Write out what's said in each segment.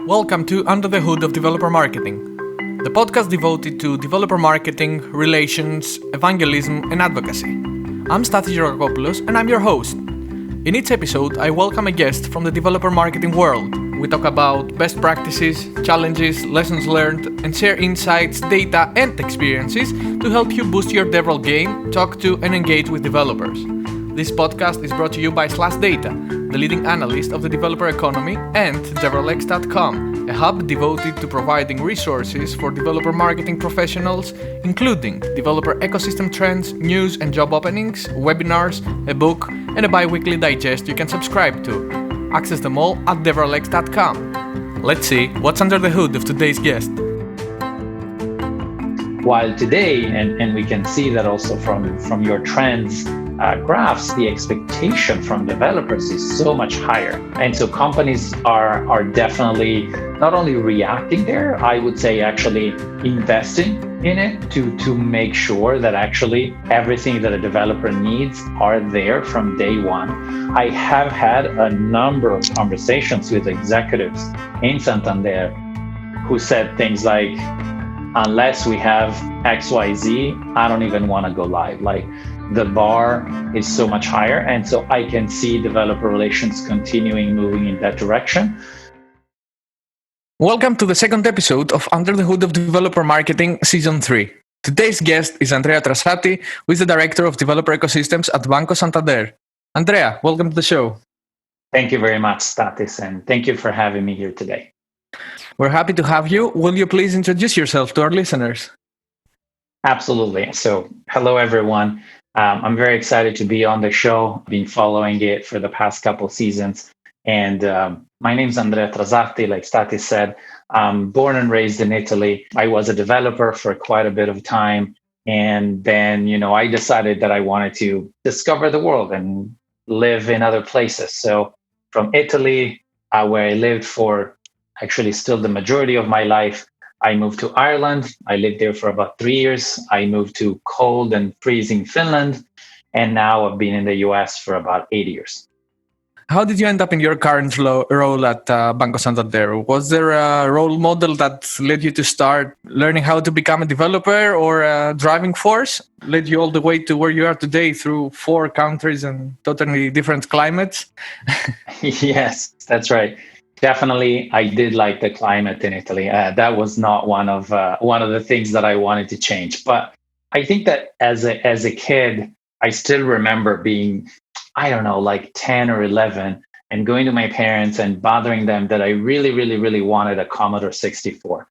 Welcome to Under the Hood of Developer Marketing, the podcast devoted to developer marketing, relations, evangelism, and advocacy. I'm Stathis Georgakopoulos, and I'm your host. In each episode, I welcome a guest from the developer marketing world. We talk about best practices, challenges, lessons learned, and share insights, data, and experiences to help you boost your DevRel game, talk to, and engage with developers. This podcast is brought to you by /Data, the leading analyst of the developer economy, and DevRelX.com, a hub devoted to providing resources for developer marketing professionals, including developer ecosystem trends, news and job openings, webinars, a book, and a bi-weekly digest you can subscribe to. Access them all at DevRelX.com. Let's see what's under the hood of today's guest. While today, and we can see that also from your trends graphs, the expectation from developers is so much higher. And so companies are definitely not only reacting there, I would say actually investing in it to make sure that actually everything that a developer needs are there from day one. I have had a number of conversations with executives in Santander who said things like, unless we have XYZ, I don't even want to go live. Like, the bar is so much higher. And so I can see developer relations continuing moving in that direction. Welcome to the second episode of Under the Hood of Developer Marketing Season 3. Today's guest is Andrea Trasatti, who is the Director of Developer Ecosystems at Banco Santander. Andrea, welcome to the show. Thank you very much, Stathis, and thank you for having me here today. We're happy to have you. Will you please introduce yourself to our listeners? Absolutely. So, hello, everyone. I'm very excited to be on the show. Been following it for the past couple seasons. And my name is Andrea Trasatti, like Stathis said. I'm born and raised in Italy. I was a developer for quite a bit of time. And then, I decided that I wanted to discover the world and live in other places. So from Italy, where I lived for actually still the majority of my life, I moved to Ireland. I lived there for about 3 years. I moved to cold and freezing Finland. And now I've been in the US for about 8 years. How did you end up in your current role at Banco Santander? Was there a role model that led you to start learning how to become a developer, or a driving force led you all the way to where you are today through 4 countries and totally different climates? Yes, that's right. Definitely, I did like the climate in Italy. That was not one of the things that I wanted to change. But I think that as a kid, I still remember being, I don't know, like 10 or 11, and going to my parents and bothering them that I really, really, really wanted a Commodore 64.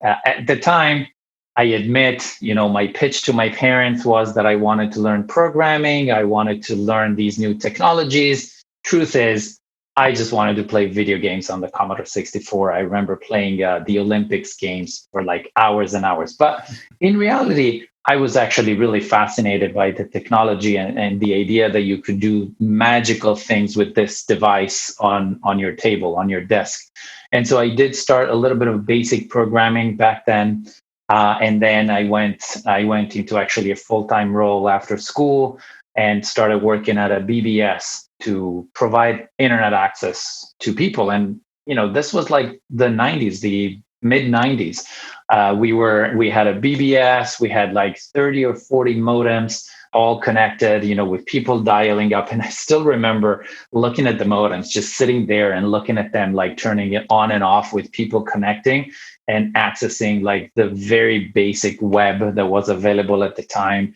At the time, I admit, my pitch to my parents was that I wanted to learn programming. I wanted to learn these new technologies. Truth is, I just wanted to play video games on the Commodore 64. I remember playing the Olympics games for like hours and hours. But in reality, I was actually really fascinated by the technology and the idea that you could do magical things with this device on your table, on your desk. And so I did start a little bit of basic programming back then. And then I went into actually a full-time role after school and started working at a BBS to provide internet access to people. And, this was like the 90s, the mid 90s. We had a BBS, we had like 30 or 40 modems all connected, with people dialing up. And I still remember looking at the modems, just sitting there and looking at them, like turning it on and off with people connecting and accessing like the very basic web that was available at the time.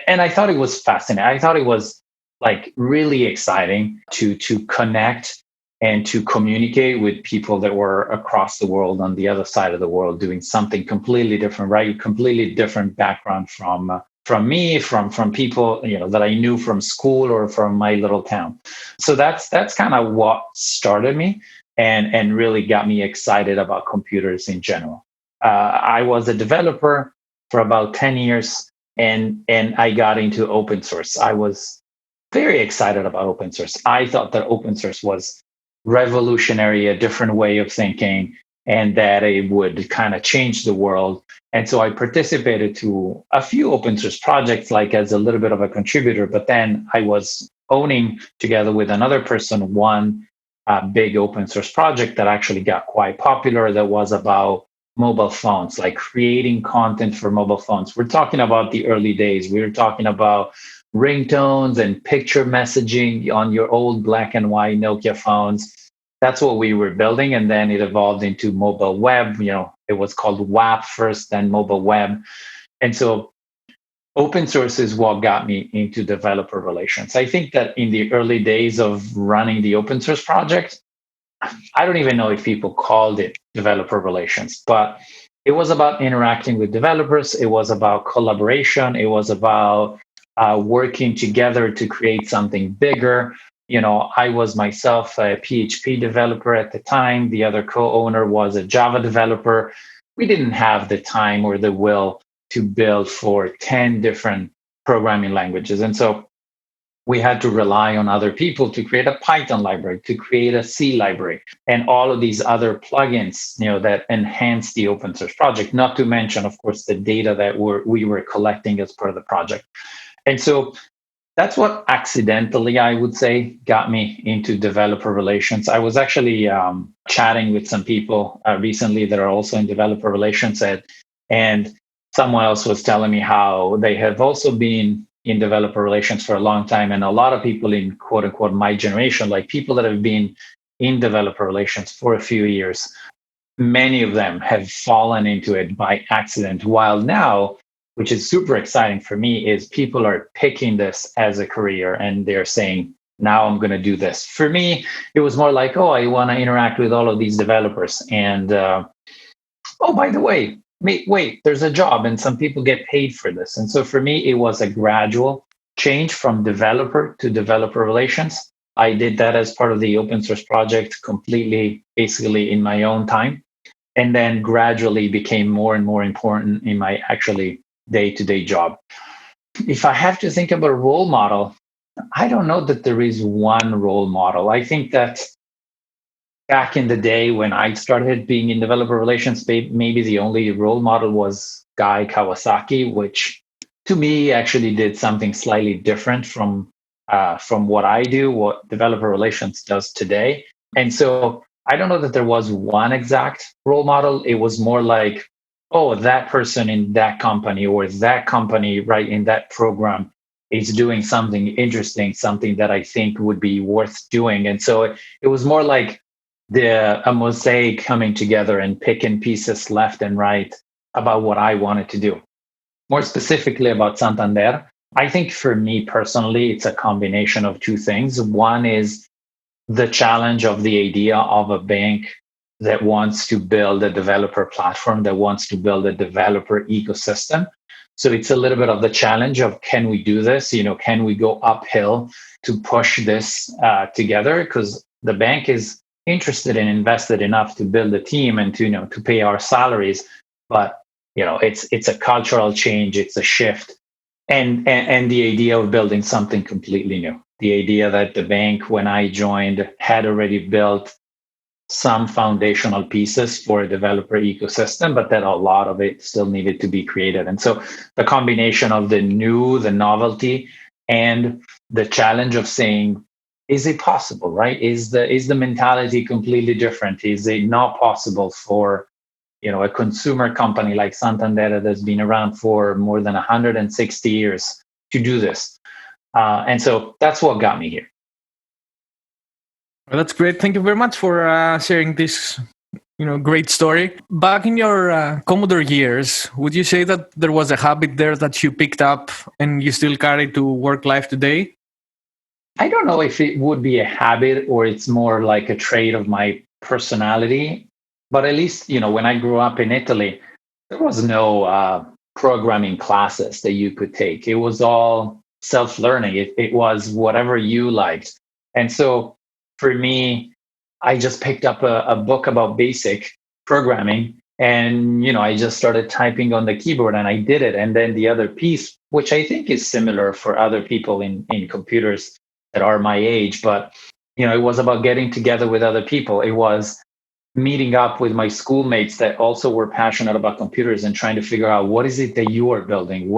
And I thought it was fascinating. I thought it was like really exciting to connect and to communicate with people that were across the world, on the other side of the world, doing something completely different, right? Completely different background from me, from people, that I knew from school or from my little town. So that's kind of what started me and really got me excited about computers in general. I was a developer for about 10 years and I got into open source. I was very excited about open source. I thought that open source was revolutionary, a different way of thinking, and that it would kind of change the world. And so I participated to a few open source projects, like as a little bit of a contributor, but then I was owning, together with another person, one big open source project that actually got quite popular that was about mobile phones, like creating content for mobile phones. We're talking about the early days. We were talking about ringtones and picture messaging on your old black and white Nokia phones. That's what we were building. And then it evolved into mobile web. It was called WAP first, then mobile web. And so open source is what got me into developer relations. I think that in the early days of running the open source project, I don't even know if people called it developer relations, but it was about interacting with developers. It was about collaboration. It was about working together to create something bigger. I was myself a PHP developer at the time. The other co-owner was a Java developer. We didn't have the time or the will to build for 10 different programming languages. And so we had to rely on other people to create a Python library, to create a C library, and all of these other plugins, that enhance the open source project, not to mention, of course, the data that we were collecting as part of the project. And so that's what accidentally, I would say, got me into developer relations. I was actually chatting with some people recently that are also in developer relations, and someone else was telling me how they have also been in developer relations for a long time. And a lot of people in quote unquote my generation, like people that have been in developer relations for a few years, many of them have fallen into it by accident. While now, which is super exciting for me, is people are picking this as a career and they're saying, now I'm going to do this. For me, it was more like, oh, I want to interact with all of these developers. And oh, by the way, wait, there's a job and some people get paid for this. And so for me, it was a gradual change from developer to developer relations. I did that as part of the open source project completely, basically in my own time, and then gradually became more and more important in my actually day-to-day job. If I have to think about a role model, I don't know that there is one role model. I think that back in the day when I started being in developer relations, maybe the only role model was Guy Kawasaki, which to me actually did something slightly different from what I do, what developer relations does today. And so I don't know that there was one exact role model. It was more like, oh, that person in that company or that company right in that program is doing something interesting, something that I think would be worth doing. And so it was more like a mosaic coming together and picking pieces left and right about what I wanted to do. More specifically about Santander, I think for me personally, it's a combination of two things. One is the challenge of the idea of a bank that wants to build a developer platform, that wants to build a developer ecosystem. So it's a little bit of the challenge of, can we do this? Can we go uphill to push this together? Because the bank is interested and invested enough to build a team and to pay our salaries, but it's a cultural change, it's a shift, and the idea of building something completely new. The idea that the bank, when I joined, had already built some foundational pieces for a developer ecosystem, but that a lot of it still needed to be created. And so the combination of the new, the novelty, and the challenge of saying, is it possible, right? Is the mentality completely different? Is it not possible for a consumer company like Santander that's been around for more than 160 years to do this? And so that's what got me here. Well, that's great. Thank you very much for sharing this great story. Back in your Commodore years, would you say that there was a habit there that you picked up and you still carry to work life today? I don't know if it would be a habit or it's more like a trait of my personality, but at least, when I grew up in Italy, there was no programming classes that you could take. It was all self-learning. It was whatever you liked. And so for me, I just picked up a book about basic programming, and I just started typing on the keyboard and I did it. And then the other piece, which I think is similar for other people in computers that are my age, but it was about getting together with other people. It was meeting up with my schoolmates that also were passionate about computers and trying to figure out, what is it that you are building?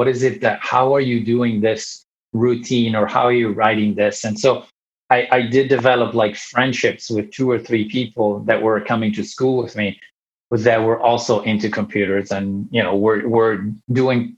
How are you doing this routine, or how are you writing this? And so I did develop like friendships with 2 or 3 people that were coming to school with me that were also into computers, and were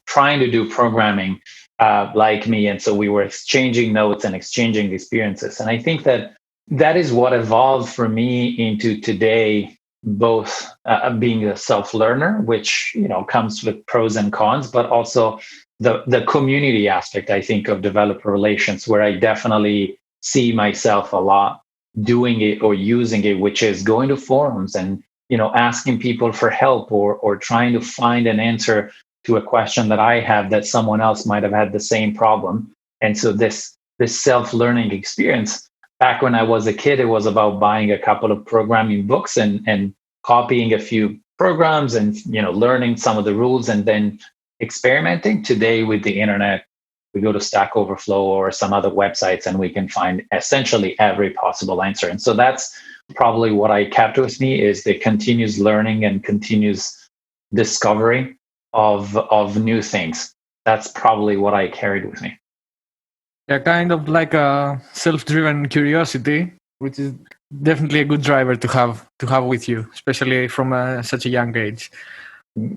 trying to do programming like me, and so we were exchanging notes and exchanging experiences. And I think that is what evolved for me into today, both being a self-learner, which comes with pros and cons, but also the community aspect, I think, of developer relations, where I definitely see myself a lot doing it or using it, which is going to forums and asking people for help, or trying to find an answer to a question that I have that someone else might have had the same problem. And so this self-learning experience, back when I was a kid, it was about buying a couple of programming books and copying a few programs and learning some of the rules and then experimenting. Today with the internet, we go to Stack Overflow or some other websites and we can find essentially every possible answer. And so that's probably what I kept with me, is the continuous learning and continuous discovery of new things. That's probably what I carried with me. Yeah, kind of like a self-driven curiosity, which is definitely a good driver to have with you, especially from such a young age.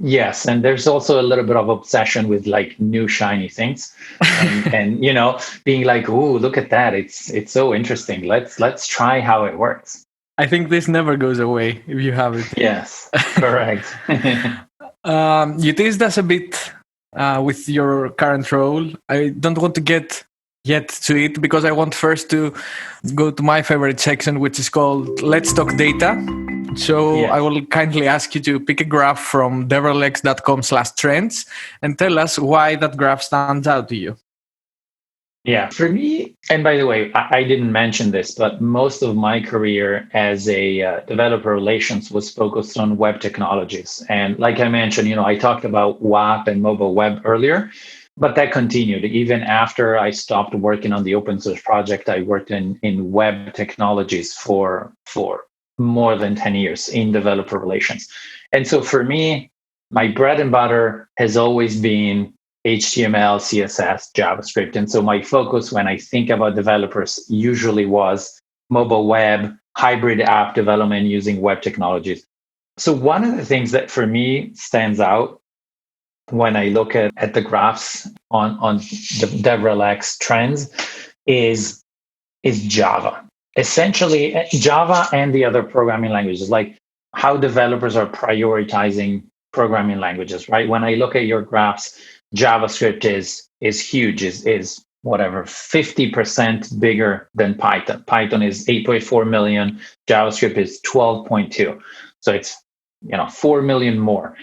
Yes, and there's also a little bit of obsession with like new shiny things, and being like, "Ooh, look at that! It's so interesting. Let's try how it works." I think this never goes away if you have it. Yes, correct. You teased us a bit with your current role. I don't want to get yet to it because I want first to go to my favorite section, which is called Let's Talk Data. So yes. I will kindly ask you to pick a graph from devrelx.com/trends and tell us why that graph stands out to you. Yeah, for me, and by the way, I didn't mention this, but most of my career as a developer relations was focused on web technologies. And like I mentioned, I talked about WAP and mobile web earlier, but that continued. Even after I stopped working on the open source project, I worked in web technologies for more than 10 years in developer relations. And so for me, my bread and butter has always been HTML, CSS, JavaScript. And so my focus when I think about developers usually was mobile web, hybrid app development using web technologies. So one of the things that for me stands out when I look at the graphs on the DevRelX trends is Java. Essentially, Java and the other programming languages, like how developers are prioritizing programming languages, right? When I look at your graphs, JavaScript is huge, is whatever, 50% bigger than Python. Python is 8.4 million, JavaScript is 12.2. So it's 4 million more.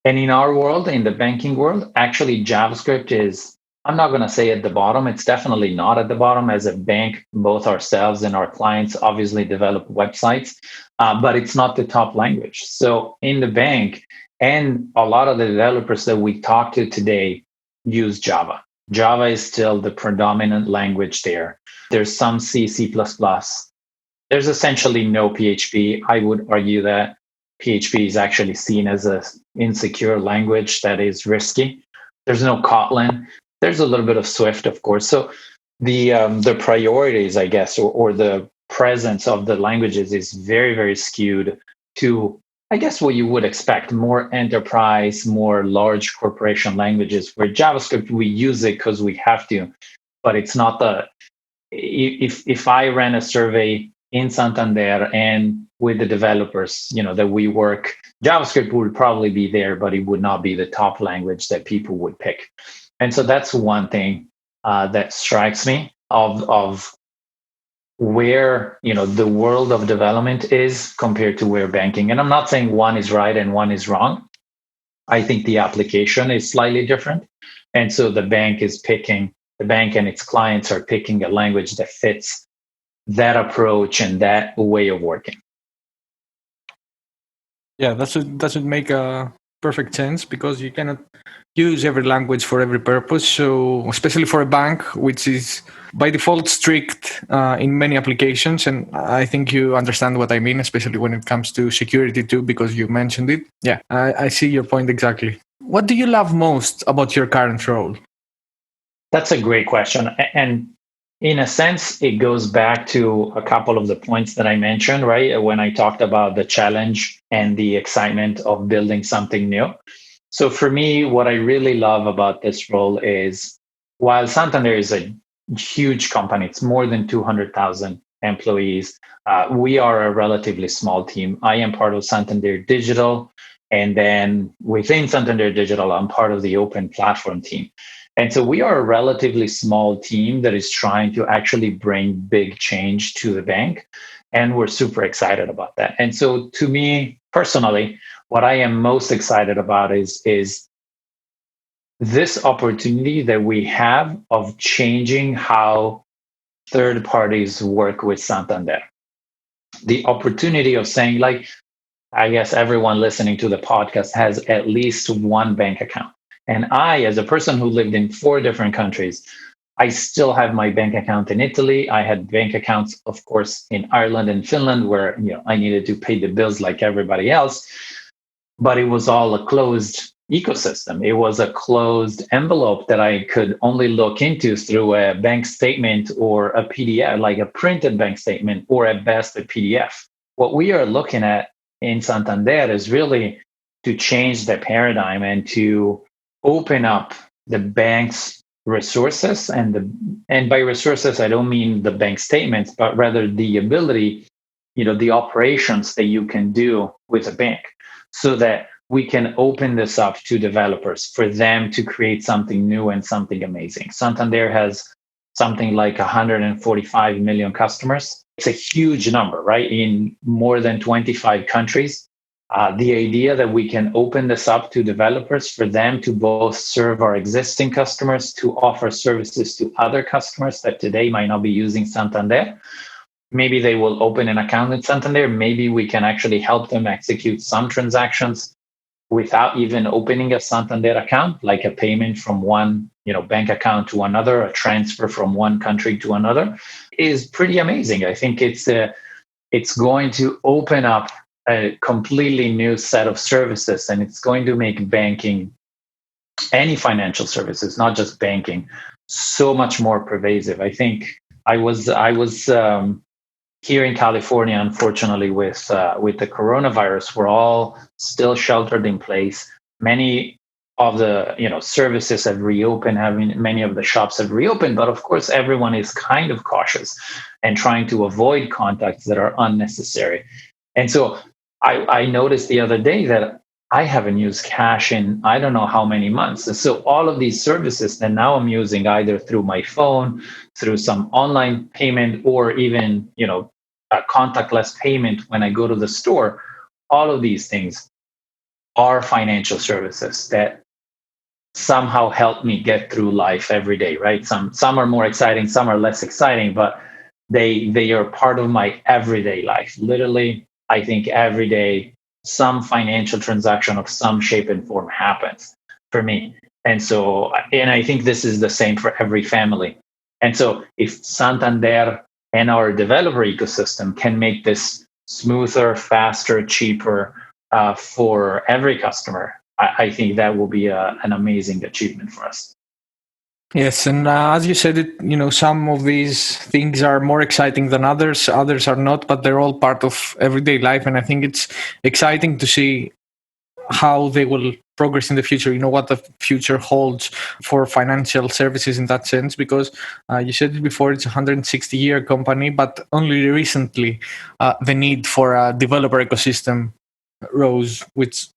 And in our world, in the banking world, actually JavaScript is, I'm not going to say at the bottom. It's definitely not at the bottom. As a bank, both ourselves and our clients obviously develop websites, but it's not the top language. So in the bank, and a lot of the developers that we talk to today use Java. Java is still the predominant language there. There's some C, C++. There's essentially no PHP. I would argue that PHP is actually seen as an insecure language that is risky. There's no Kotlin. There's a little bit of Swift, of course. So the priorities, I guess, or the presence of the languages is very, very skewed to, I guess, what you would expect: more enterprise, more large corporation languages. Where JavaScript, we use it because we have to, but it's not the. If I ran a survey in Santander and with the developers, that we work, JavaScript would probably be there, but it would not be the top language that people would pick. And so that's one thing that strikes me of where the world of development is compared to where banking. And I'm not saying one is right and one is wrong. I think the application is slightly different. And so the bank and its clients are picking a language that fits that approach and that way of working. Yeah, that should make a perfect sense, because you cannot use every language for every purpose. So especially for a bank, which is by default strict in many applications. And I think you understand what I mean, especially when it comes to security too, because you mentioned it. Yeah, I see your point exactly. What do you love most about your current role? That's a great question. And In a sense, it goes back to a couple of the points that I mentioned, right? When I talked about the challenge and the excitement of building something new. So for me, what I really love about this role is while Santander is a huge company, it's more than 200,000 employees. We are a relatively small team. I am part of Santander Digital. And then within Santander Digital, I'm part of the open platform team. And so we are a relatively small team that is trying to actually bring big change to the bank. And we're super excited about that. And so to me personally, what I am most excited about is this opportunity that we have of changing how third parties work with Santander. The opportunity of saying, like, I guess everyone listening to the podcast has at least one bank account. And I, as a person who lived in four different countries, I still have my bank account in Italy. I had bank accounts, of course, in Ireland and Finland, where I needed to pay the bills like everybody else. But it was all a closed ecosystem. It was a closed envelope that I could only look into through a bank statement or a PDF, like a printed bank statement, or at best a PDF. What we are looking at in Santander is really to change the paradigm and to open up the bank's resources and by resources I don't mean the bank statements, but rather the ability, the operations that you can do with a bank, so that we can open this up to developers for them to create something new and something amazing. Santander has something like 145 million customers. It's a huge number, right? In more than 25 countries. The idea that we can open this up to developers for them to both serve our existing customers, to offer services to other customers that today might not be using Santander. Maybe they will open an account in Santander. Maybe we can actually help them execute some transactions without even opening a Santander account, like a payment from one bank account to another, a transfer from one country to another, is pretty amazing. I think it's going to open up a completely new set of services, and it's going to make banking, any financial services, not just banking, so much more pervasive. I think I was here in California, unfortunately, with the coronavirus. We're all still sheltered in place. Many of the services have reopened. Having many of the shops have reopened, but of course, everyone is kind of cautious and trying to avoid contacts that are unnecessary. And so, I noticed the other day that I haven't used cash in I don't know how many months. And so all of these services that now I'm using either through my phone, through some online payment, or even a contactless payment when I go to the store, all of these things are financial services that somehow help me get through life every day, right? Some are more exciting, some are less exciting, but they are part of my everyday life. Literally, I think every day some financial transaction of some shape and form happens for me. And I think this is the same for every family. And so if Santander and our developer ecosystem can make this smoother, faster, cheaper for every customer, I think that will be an amazing achievement for us. Yes, and as you said, some of these things are more exciting than others. Others are not, but they're all part of everyday life. And I think it's exciting to see how they will progress in the future. What the future holds for financial services in that sense, because you said it before, it's a 160-year company, but only recently the need for a developer ecosystem rose, which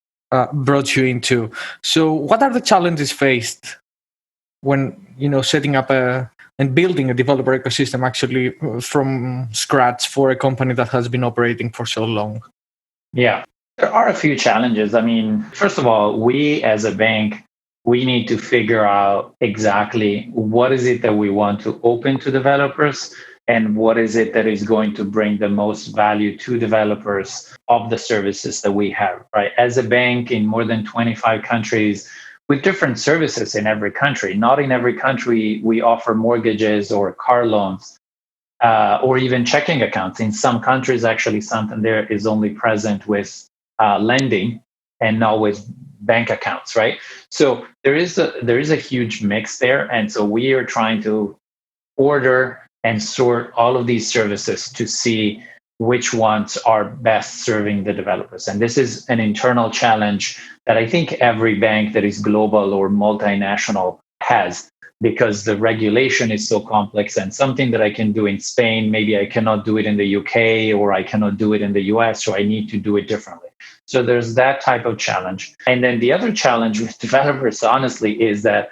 brought you into. So what are the challenges faced when setting up and building a developer ecosystem actually from scratch for a company that has been operating for so long? Yeah, there are a few challenges. I mean, first of all, we as a bank, we need to figure out exactly what is it that we want to open to developers and what is it that is going to bring the most value to developers of the services that we have, right? As a bank in more than 25 countries, with different services in every country. Not in every country we offer mortgages or car loans or even checking accounts. In some countries, actually, Santander is only present with lending and not with bank accounts, right? So there is a huge mix there, and so we are trying to order and sort all of these services to see which ones are best serving the developers. And this is an internal challenge that I think every bank that is global or multinational has, because the regulation is so complex, and something that I can do in Spain, maybe I cannot do it in the UK, or I cannot do it in the US, so I need to do it differently. So there's that type of challenge. And then the other challenge with developers, honestly, is that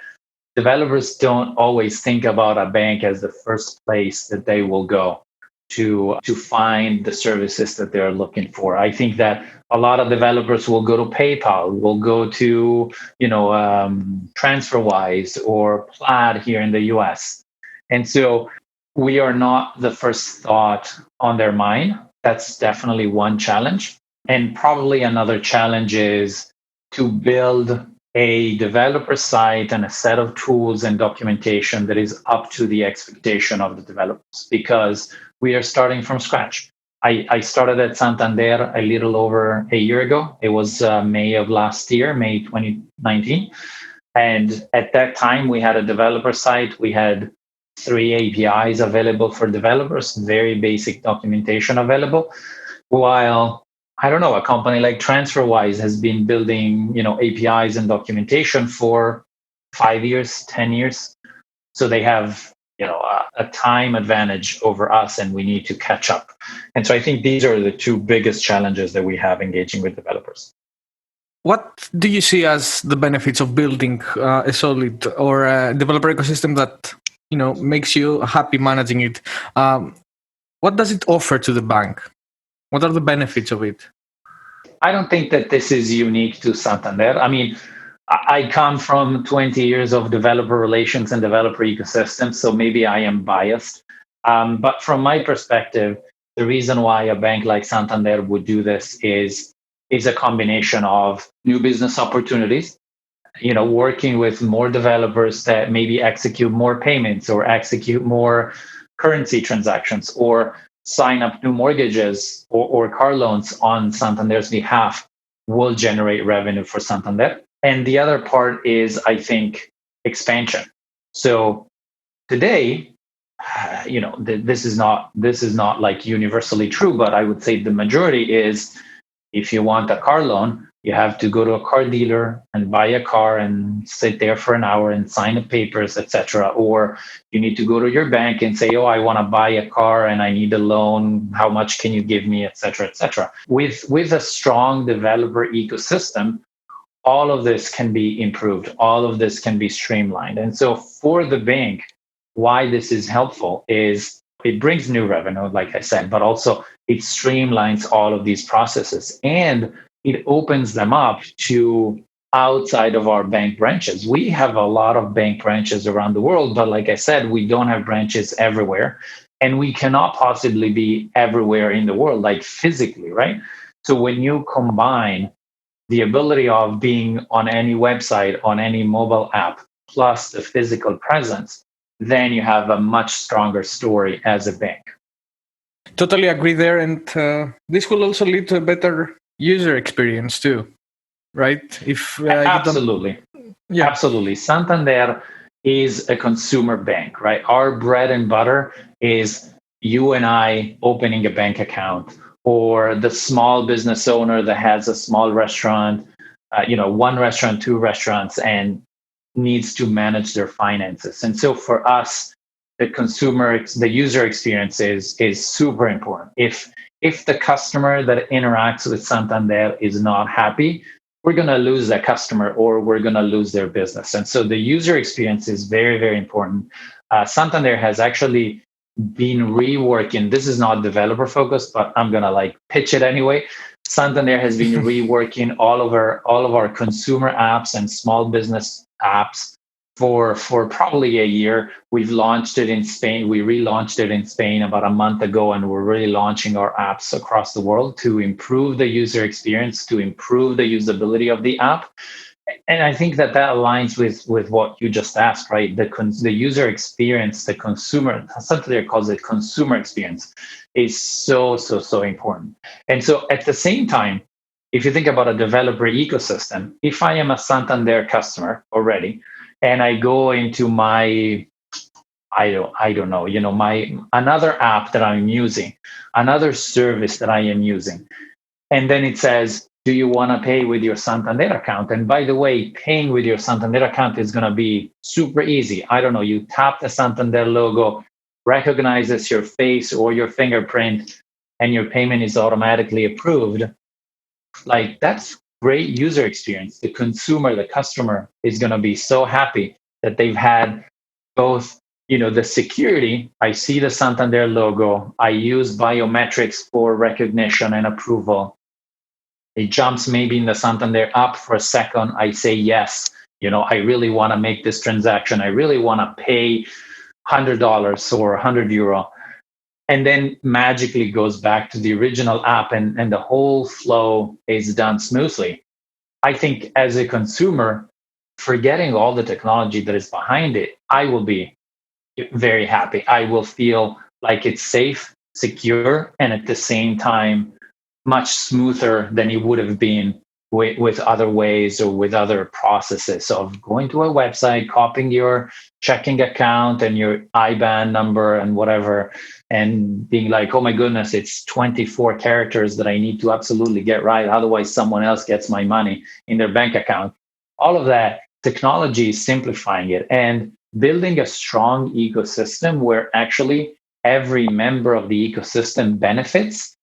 developers don't always think about a bank as the first place that they will go to find the services that they're looking for. I think that a lot of developers will go to PayPal, will go to TransferWise or Plaid here in the US, and so we are not the first thought on their mind. That's definitely one challenge, and probably another challenge is to build a developer site and a set of tools and documentation that is up to the expectation of the developers, because we are starting from scratch. I started at Santander a little over a year ago. It was May of last year, May 2019. And at that time, we had a developer site. We had 3 APIs available for developers, very basic documentation available. While I don't know, a company like TransferWise has been building, APIs and documentation for 5 years, 10 years. So they have, a time advantage over us, and we need to catch up. And so I think these are the two biggest challenges that we have engaging with developers. What do you see as the benefits of building a solid or a developer ecosystem that makes you happy managing it? What does it offer to the bank? What are the benefits of it? I don't think that this is unique to Santander. I mean, I come from 20 years of developer relations and developer ecosystems, so maybe I am biased. But from my perspective, the reason why a bank like Santander would do this is a combination of new business opportunities, working with more developers that maybe execute more payments or execute more currency transactions or sign up new mortgages or car loans on Santander's behalf will generate revenue for Santander. And the other part is, I think, expansion. So today, this is not like universally true, but I would say the majority is, if you want a car loan, you have to go to a car dealer and buy a car and sit there for an hour and sign the papers, etc. Or you need to go to your bank and say, "Oh, I want to buy a car and I need a loan. How much can you give me?" etc. etc. With a strong developer ecosystem, all of this can be improved. All of this can be streamlined. And so for the bank, why this is helpful is it brings new revenue, like I said, but also it streamlines all of these processes, and it opens them up to outside of our bank branches. We have a lot of bank branches around the world, but like I said, we don't have branches everywhere, and we cannot possibly be everywhere in the world, like physically, right? So when you combine the ability of being on any website, on any mobile app, plus the physical presence, then you have a much stronger story as a bank. Totally agree there. And this will also lead to a better user experience too, right? If Absolutely. Yeah. Absolutely. Santander is a consumer bank, right? Our bread and butter is you and I opening a bank account, or the small business owner that has a small restaurant, one restaurant, two restaurants, and needs to manage their finances. And so for us, the user experience is super important. If the customer that interacts with Santander is not happy, we're going to lose that customer, or we're going to lose their business. And so the user experience is very, very important. Santander has actually been reworking. This is not developer focused, but I'm going to pitch it anyway. Santander has been reworking all of our consumer apps and small business apps for probably a year. We've launched it in Spain. We relaunched it in Spain about a month ago, and we're really launching our apps across the world to improve the user experience, to improve the usability of the app. And I think that aligns with what you just asked, right? The user experience, the consumer, Santander calls it consumer experience, is so important. And so at the same time, if you think about a developer ecosystem, if I am a Santander customer already, and I go into my I don't know, my another app that I'm using, another service that I am using. And then it says, do you want to pay with your Santander account? And by the way, paying with your Santander account is going to be super easy. I don't know, you tap the Santander logo, recognizes your face or your fingerprint, and your payment is automatically approved. Like, that's great user experience. The consumer, the customer is going to be so happy that they've had both, the security. I see the Santander logo. I use biometrics for recognition and approval. It jumps maybe in the Santander app for a second. I say yes. I really want to make this transaction. I really want to pay $100 or €100, and then magically goes back to the original app, and the whole flow is done smoothly. I think as a consumer, forgetting all the technology that is behind it, I will be very happy. I will feel like it's safe, secure, and at the same time, much smoother than it would have been with other ways or with other processes of going to a website, copying your checking account and your IBAN number and whatever, and being like, oh my goodness, it's 24 characters that I need to absolutely get right. Otherwise, someone else gets my money in their bank account. All of that technology is simplifying it and building a strong ecosystem where actually every member of the ecosystem benefits,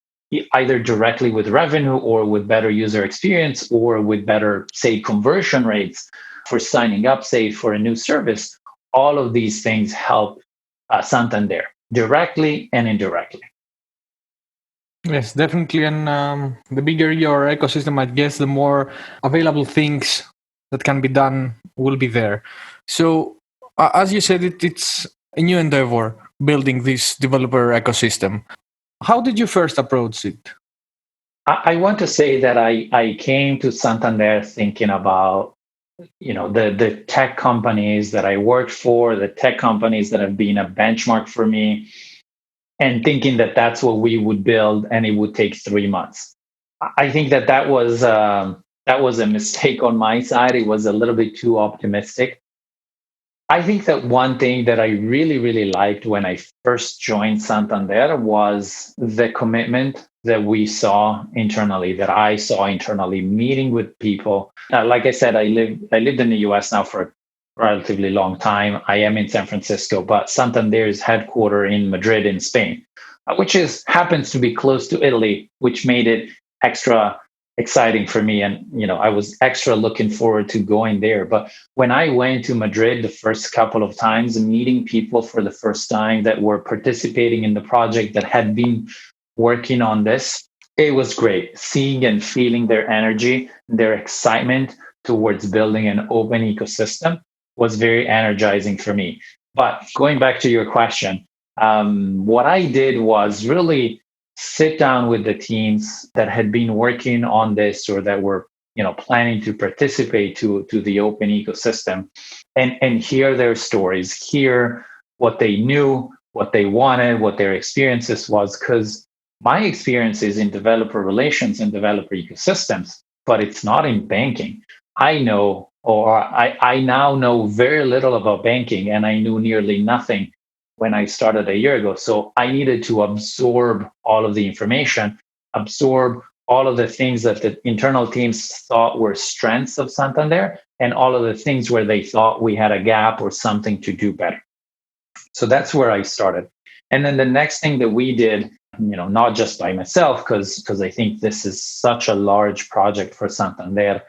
either directly with revenue or with better user experience or with better, say, conversion rates for signing up, say, for a new service. All of these things help Santander directly and indirectly. Yes, definitely. And the bigger your ecosystem, I guess, the more available things that can be done will be there. So, as you said, it's a new endeavor building this developer ecosystem. How did you first approach it? I want to say that I came to Santander thinking about the tech companies that I worked for, the tech companies that have been a benchmark for me, and thinking that that's what we would build and it would take 3 months. I think that was a mistake on my side. It was a little bit too optimistic. I think that one thing that I really, really liked when I first joined Santander was the commitment that we saw internally, that I saw internally, meeting with people. Like I said, I lived in the US now for a relatively long time. I am in San Francisco, but Santander is headquartered in Madrid in Spain, which happens to be close to Italy, which made it extra exciting for me. And I was extra looking forward to going there. But when I went to Madrid the first couple of times, meeting people for the first time that were participating in the project, that had been working on this, it was great. Seeing and feeling their energy, their excitement towards building an open ecosystem was very energizing for me. But going back to your question, what I did was really sit down with the teams that had been working on this or that were planning to participate to the open ecosystem, and hear their stories, hear what they knew, what they wanted, what their experiences was. Because my experience is in developer relations and developer ecosystems, but it's not in banking. I now know very little about banking, and I knew nearly nothing when I started a year ago. So I needed to absorb all of the information, absorb all of the things that the internal teams thought were strengths of Santander, and all of the things where they thought we had a gap or something to do better. So that's where I started. And then the next thing that we did, not just by myself, because I think this is such a large project for Santander,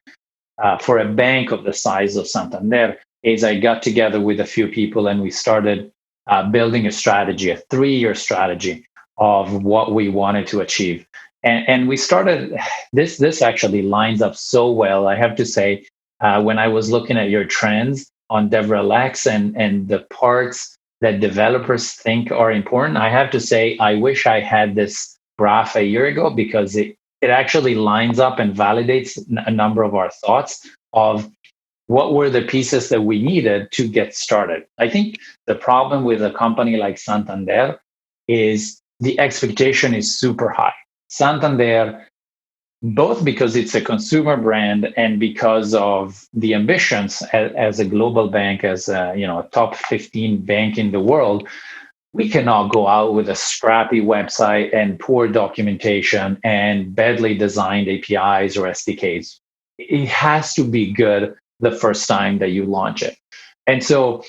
for a bank of the size of Santander, is I got together with a few people and we started building a strategy, a 3-year strategy of what we wanted to achieve. And we started, this actually lines up so well, I have to say, when I was looking at your trends on DevRelX and the parts that developers think are important, I have to say, I wish I had this graph a year ago, because it actually lines up and validates a number of our thoughts of what were the pieces that we needed to get started. I think the problem with a company like Santander is the expectation is super high. Santander both because it's a consumer brand and because of the ambitions as a global bank, as a top 15 bank in the world. We cannot go out with a scrappy website and poor documentation and badly designed APIs or SDKs. It has to be good the first time that you launch it. And so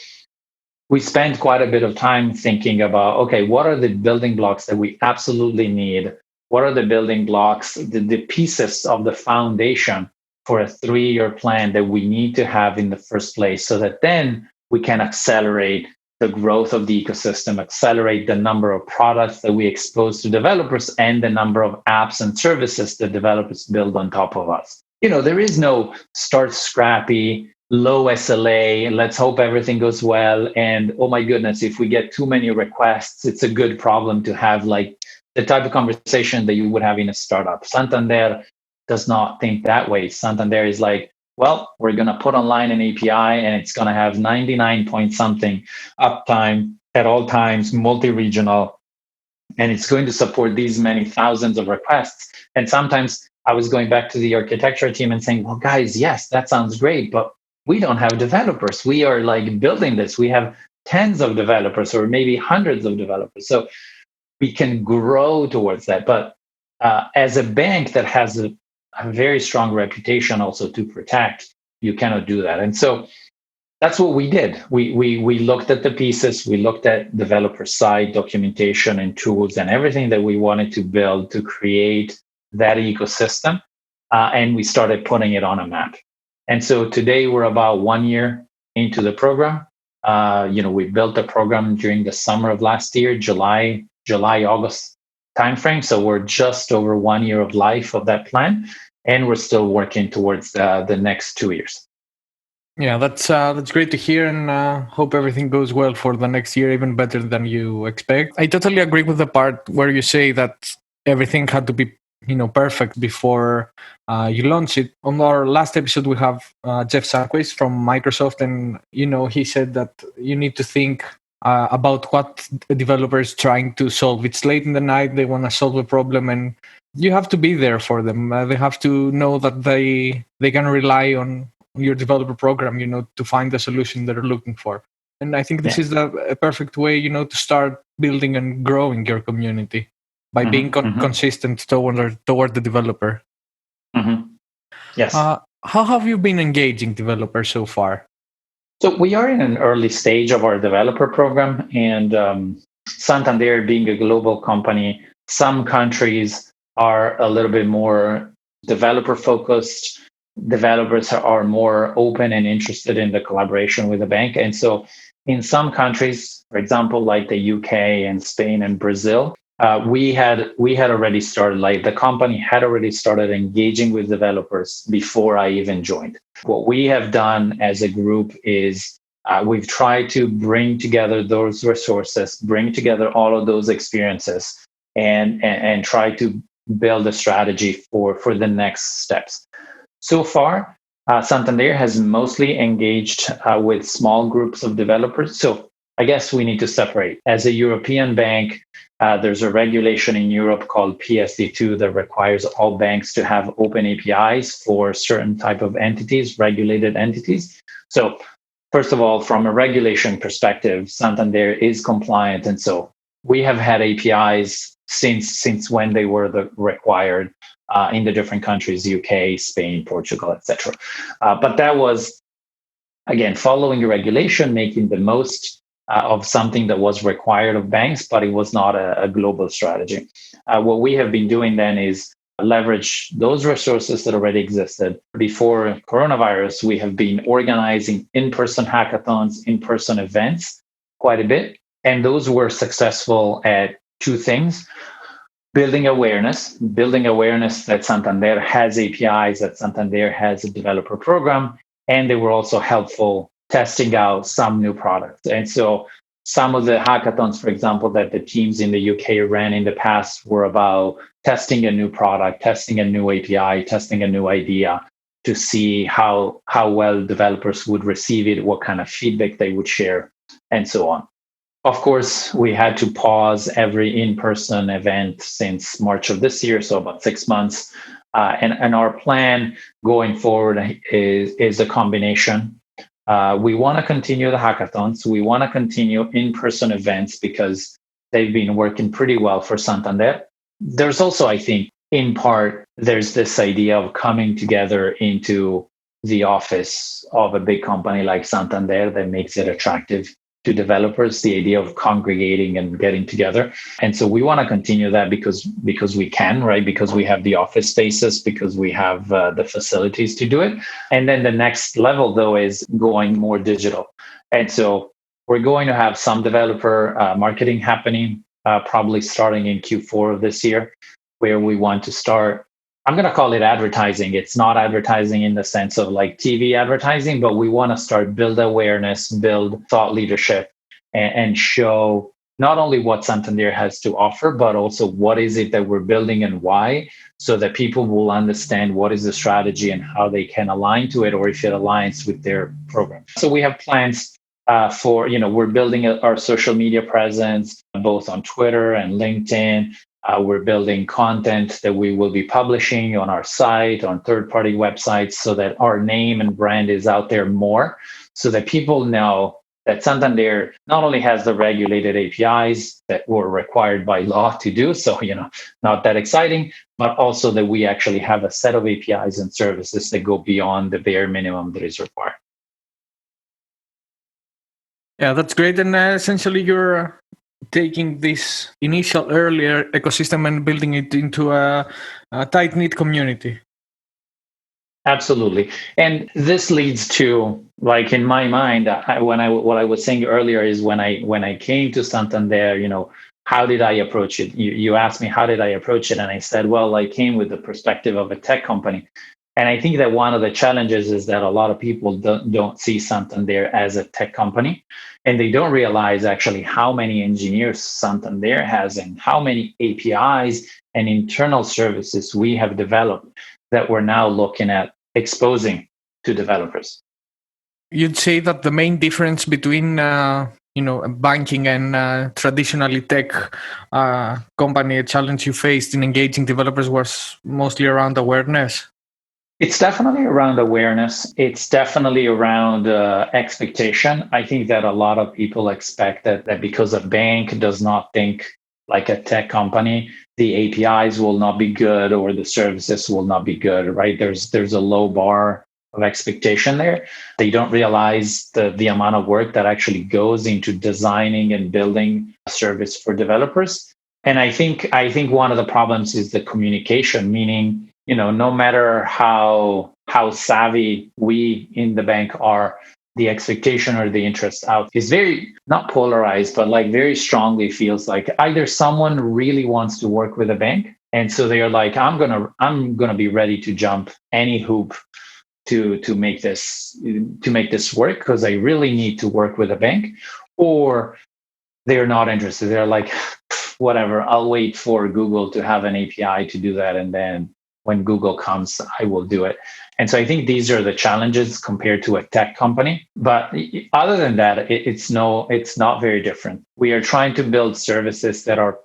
we spent quite a bit of time thinking about, okay, what are the building blocks that we absolutely need? What are the building blocks, the pieces of the foundation for a 3-year plan that we need to have in the first place, so that then we can accelerate the growth of the ecosystem, accelerate the number of products that we expose to developers and the number of apps and services that developers build on top of us. There is no start scrappy, low SLA, let's hope everything goes well. And oh my goodness, if we get too many requests, it's a good problem to have, like the type of conversation that you would have in a startup. Santander does not think that way. Santander is like, well, we're going to put online an API and it's going to have 99 point something uptime at all times, multi-regional, and it's going to support these many thousands of requests. And sometimes I was going back to the architecture team and saying, well, guys, yes, that sounds great, but we don't have developers. We are like building this. We have tens of developers or maybe hundreds of developers. So we can grow towards that. But as a bank that has a very strong reputation also to protect, you cannot do that. And so that's what we did. We looked at the pieces, we looked at developer side documentation and tools and everything that we wanted to build to create that ecosystem, and we started putting it on a map. And so today we're about 1 year into the program. We built the program during the summer of last year, July, August timeframe. So we're just over 1 year of life of that plan, and we're still working towards the next 2 years. Yeah, that's great to hear, and hope everything goes well for the next year, even better than you expect. I totally agree with the part where you say that everything had to be perfect before you launch it. On our last episode, we have Jeff Sarquist from Microsoft, and he said that you need to think about what a developer is trying to solve. It's late in the night, they want to solve a problem, and you have to be there for them. They have to know that they can rely on your developer program, to find the solution they're looking for. And I think this is a perfect way, to start building and growing your community by being consistent toward the developer. Yes. How have you been engaging developers so far? So we are in an early stage of our developer program, and Santander being a global company, some countries are a little bit more developer focused. Developers are more open and interested in the collaboration with the bank. And so in some countries, for example, like the UK and Spain and Brazil, we had already started, like the company had already started engaging with developers before I even joined. What we have done as a group is we've tried to bring together those resources, bring together all of those experiences, and try to build a strategy for the next steps. So far, Santander has mostly engaged with small groups of developers. So I guess we need to separate. As a European bank, there's a regulation in Europe called PSD2 that requires all banks to have open APIs for certain type of entities, regulated entities. So first of all, from a regulation perspective, Santander is compliant. And so we have had APIs since when they were required in the different countries, UK, Spain, Portugal, etc. But that was, again, following a regulation, making the most of something that was required of banks, but it was not a global strategy. What we have been doing then is leverage those resources that already existed. Before coronavirus, we have been organizing in-person hackathons, in-person events quite a bit. And those were successful at two things. Building awareness that Santander has APIs, that Santander has a developer program, and they were also helpful testing out some new products. And so some of the hackathons, for example, that the teams in the UK ran in the past were about testing a new product, testing a new API, testing a new idea to see how well developers would receive it, what kind of feedback they would share, and so on. Of course, we had to pause every in-person event since March of this year, so about 6 months. And our plan going forward is a combination. We want to continue the hackathons. We want to continue in-person events because they've been working pretty well for Santander. There's also, I think, in part, there's this idea of coming together into the office of a big company like Santander that makes it attractive to developers, the idea of congregating and getting together. And so we want to continue that because we can, right? Because we have the office spaces, because we have the facilities to do it. And then the next level, though, is going more digital. And so we're going to have some developer marketing happening, probably starting in Q4 of this year, where we want to start. I'm going to call it advertising. It's not advertising in the sense of like TV advertising, but we want to start build awareness, build thought leadership, and show not only what Santander has to offer, but also what is it that we're building and why, so that people will understand what is the strategy and how they can align to it, or if it aligns with their program. So we have plans for, we're building our social media presence, both on Twitter and LinkedIn. We're building content that we will be publishing on our site, on third-party websites, so that our name and brand is out there more, so that people know that Santander not only has the regulated APIs that were required by law to do, so not that exciting, but also that we actually have a set of APIs and services that go beyond the bare minimum that is required. Yeah, that's great. And essentially, you're taking this initial earlier ecosystem and building it into a tight-knit community. Absolutely. And this leads to, like, in my mind, what I was saying earlier is when I came to Santander, how did I approach it? You asked me, how did I approach it? And I said, well, I came with the perspective of a tech company. And I think that one of the challenges is that a lot of people don't see Santander as a tech company, and they don't realize actually how many engineers Santander has and how many APIs and internal services we have developed that we're now looking at exposing to developers. You'd say that the main difference between banking and traditionally tech company, a challenge you faced in engaging developers was mostly around awareness? It's definitely around awareness. It's definitely around expectation. I think that a lot of people expect that because a bank does not think like a tech company, the APIs will not be good or the services will not be good, right? There's a low bar of expectation there. They don't realize the amount of work that actually goes into designing and building a service for developers. And I think one of the problems is the communication, meaning, no matter how savvy we in the bank are, the expectation or the interest out is very not polarized, but like very strongly feels like either someone really wants to work with a bank, and so they are like, I'm gonna be ready to jump any hoop to make this work because I really need to work with a bank, or they're not interested. They're like, whatever, I'll wait for Google to have an API to do that, and then when Google comes, I will do it. And so I think these are the challenges compared to a tech company. But other than that, it's not very different. We are trying to build services that are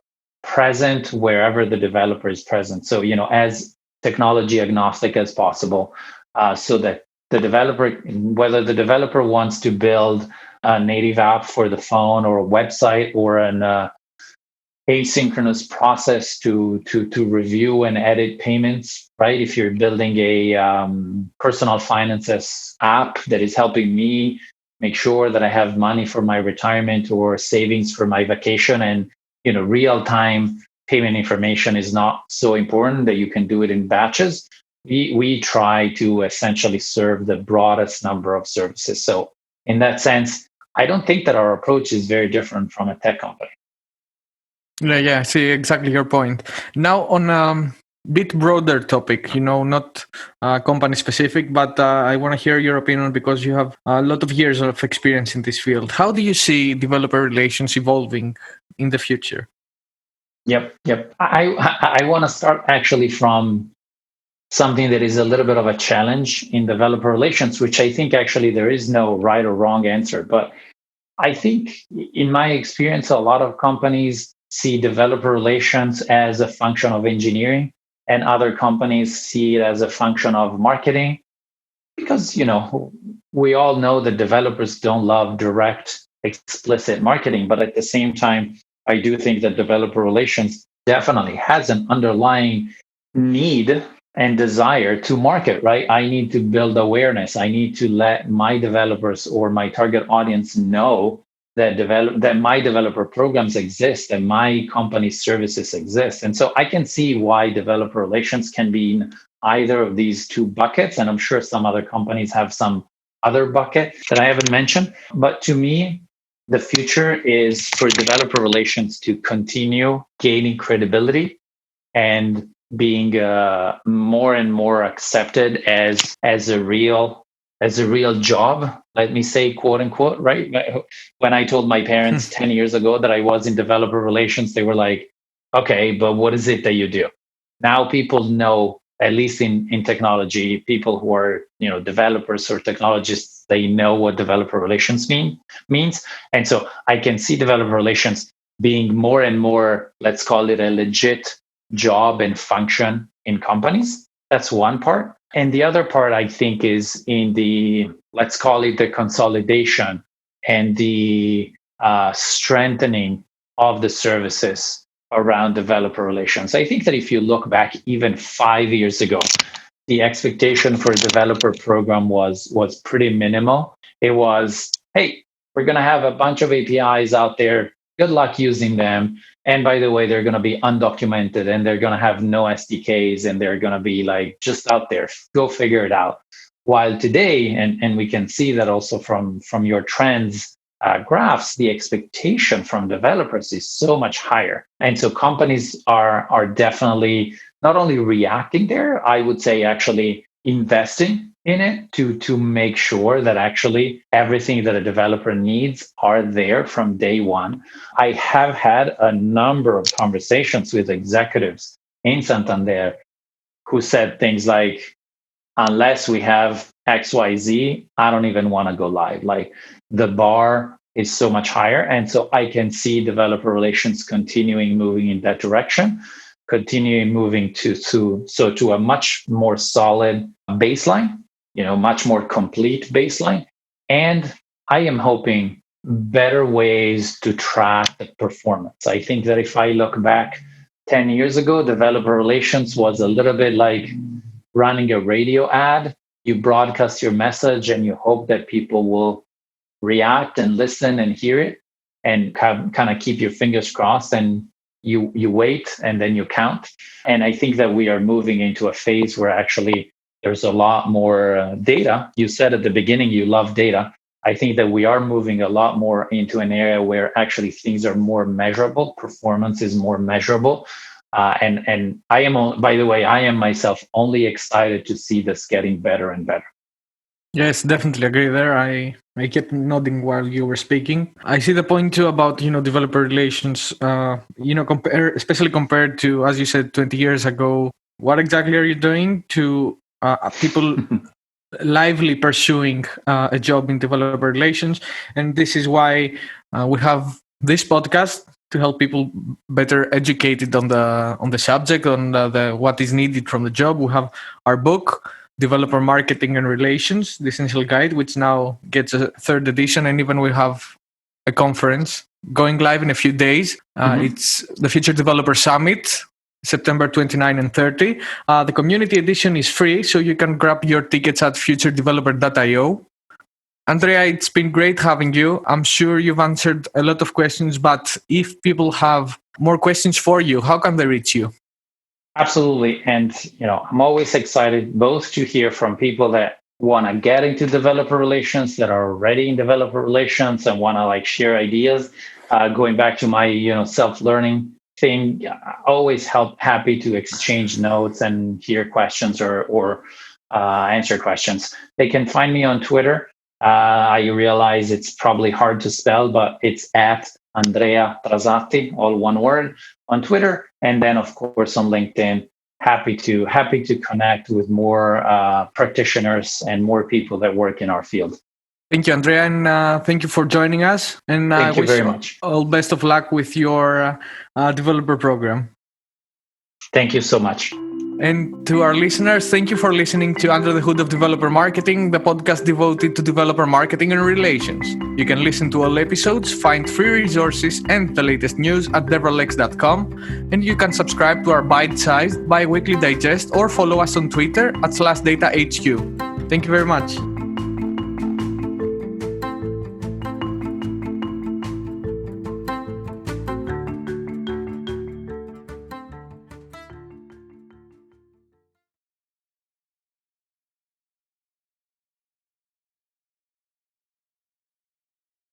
present wherever the developer is present. So, as technology agnostic as possible, so that the developer, whether the developer wants to build a native app for the phone or a website or an asynchronous process to review and edit payments, right? If you're building a personal finances app that is helping me make sure that I have money for my retirement or savings for my vacation, and real-time payment information is not so important that you can do it in batches. We try to essentially serve the broadest number of services. So in that sense, I don't think that our approach is very different from a tech company. Yeah, I see exactly your point. Now, on a bit broader topic, not company specific, but I want to hear your opinion because you have a lot of years of experience in this field. How do you see developer relations evolving in the future? Yep. I want to start actually from something that is a little bit of a challenge in developer relations, which I think actually there is no right or wrong answer. But I think in my experience, a lot of companies see developer relations as a function of engineering and other companies see it as a function of marketing because, we all know that developers don't love direct, explicit marketing. But at the same time, I do think that developer relations definitely has an underlying need and desire to market, right? I need to build awareness. I need to let my developers or my target audience know that my developer programs exist and my company's services exist. And so I can see why developer relations can be in either of these two buckets. And I'm sure some other companies have some other bucket that I haven't mentioned. But to me, the future is for developer relations to continue gaining credibility and being more and more accepted as a real job, let me say, quote unquote, right? When I told my parents 10 years ago that I was in developer relations, they were like, okay, but what is it that you do? Now people know, at least in technology, people who are developers or technologists, they know what developer relations means. And so I can see developer relations being more and more, let's call it a legit job and function in companies. That's one part. And the other part, I think, is in the, let's call it the consolidation and the strengthening of the services around developer relations. I think that if you look back even 5 years ago, the expectation for a developer program was pretty minimal. It was, hey, we're going to have a bunch of APIs out there. Good luck using them. And by the way, they're going to be undocumented and they're going to have no SDKs and they're going to be like just out there. Go figure it out. While today, and we can see that also from your trends graphs, the expectation from developers is so much higher. And so companies are definitely not only reacting there, I would say actually investing in it to make sure that actually everything that a developer needs are there from day one. I have had a number of conversations with executives in Santander who said things like, unless we have XYZ, I don't even want to go live. Like the bar is so much higher. And so I can see developer relations continuing moving in that direction, continuing moving to a much more solid baseline, much more complete baseline. And I am hoping better ways to track the performance. I think that if I look back 10 years ago, developer relations was a little bit like running a radio ad. You broadcast your message and you hope that people will react and listen and hear it and kind of keep your fingers crossed, and you wait and then you count. And I think that we are moving into a phase where actually there's a lot more data. You said at the beginning you love data. I think that we are moving a lot more into an area where actually things are more measurable. Performance is more measurable. And I am, by the way, I am myself only excited to see this getting better and better. Yes, definitely agree there. I kept nodding while you were speaking. I see the point too about developer relations. Especially compared to, as you said, 20 years ago. What exactly are you doing to people lively pursuing a job in developer relations? And this is why we have this podcast to help people better educated on the subject, on the what is needed from the job. We have our book, Developer Marketing and Relations, the Essential Guide, which now gets a third edition, and even we have a conference going live in a few days. It's the Future Developer Summit, September 29 and 30. The community edition is free, so you can grab your tickets at futuredeveloper.io. Andrea, it's been great having you. I'm sure you've answered a lot of questions, but if people have more questions for you, how can they reach you? Absolutely. And, I'm always excited both to hear from people that want to get into developer relations, that are already in developer relations and want to share ideas. Going back to my, self-learning thing, always happy to exchange notes and hear questions or answer questions. They can find me on Twitter. I realize it's probably hard to spell, but it's at Andrea Trasatti, all one word, on Twitter. And then, of course, on LinkedIn. Happy to connect with more practitioners and more people that work in our field. Thank you, Andrea, and thank you for joining us. And thank you very much. All best of luck with your developer program. Thank you so much. And to our listeners, thank you for listening to Under the Hood of Developer Marketing, the podcast devoted to developer marketing and relations. You can listen to all episodes, find free resources and the latest news at devralex.com, and you can subscribe to our bite-sized bi-weekly digest or follow us on Twitter at /datahq. Thank you very much.